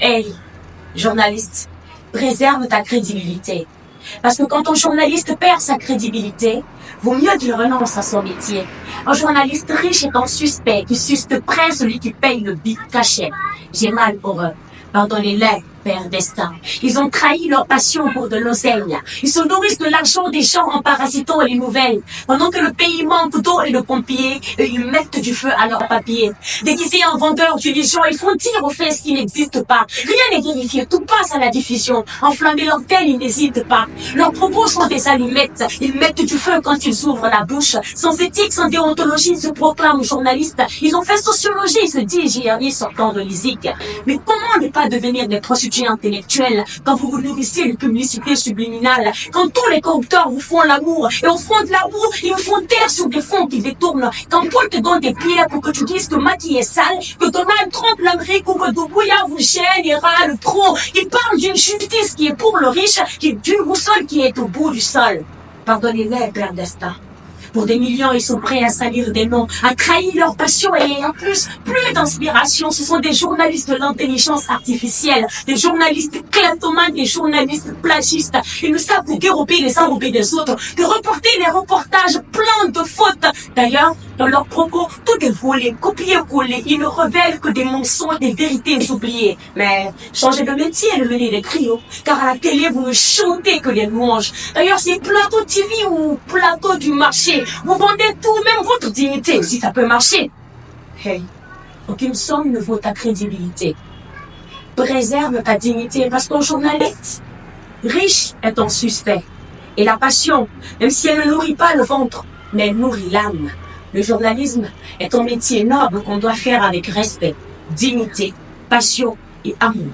Hey, journaliste, préserve ta crédibilité. Parce que quand un journaliste perd sa crédibilité, vaut mieux qu'il renonce à son métier. Un journaliste riche est un suspect qui suce près celui qui paye le big cachet. J'ai mal pour eux. Pardonnez-les, Père Destin. Ils ont trahi leur passion pour de l'oseille. Ils se nourrissent de l'argent des gens en parasitant les nouvelles. Pendant que le pays manque d'eau et de pompiers, eux, ils mettent du feu à leurs papiers. Déguisés en vendeurs d'illusions, ils font dire aux faits ce qui n'existe pas. Rien n'est vérifié, tout passe à la diffusion. Enflammer l'antenne, ils n'hésitent pas. Leurs propos sont des allumettes. Ils mettent du feu quand ils ouvrent la bouche. Sans éthique, sans déontologie, ils se proclament journalistes. Ils ont fait sociologie, ils se disent GRI sortant de l'ISIC. Mais comment ne pas devenir des prostituées intellectuelles quand vous vous nourrissez de publicité subliminale, quand tous les corrupteurs vous font l'amour et au fond de l'amour, ils vous font taire sur des fonds qu'ils détournent, quand Paul te donne des pierres pour que tu dises que Macky est sale, que Donald Trump l'Amérique ou que Doumbouya vous gêne et râle trop, ils parlent d'une justice qui est pour le riche, d'une boussole qui est au bout du sol. Pardonnez-les, Père Destin. Pour des millions, ils sont prêts à salir des noms, à trahir leur passion et en plus d'inspiration. Ce sont des journalistes de l'intelligence artificielle, des journalistes kleptomanes, des journalistes plagistes. Ils ne savent que dérober les enrobés des autres, de reporter des reportages pleins de fautes. D'ailleurs, dans leurs propos, tout est volé, copié-collé. Ils ne révèlent que des mensonges, des vérités oubliées. Mais changez de métier et devenez des griots, car à la télé, vous ne chantez que des louanges. D'ailleurs, c'est plateau TV ou plateau du marché. Vous vendez tout, même votre dignité, si ça peut marcher. Hey, aucune somme ne vaut ta crédibilité. Préserve ta dignité parce qu'un journaliste riche est un suspect. Et la passion, même si elle ne nourrit pas le ventre, mais elle nourrit l'âme. Le journalisme est un métier noble qu'on doit faire avec respect, dignité, passion et amour.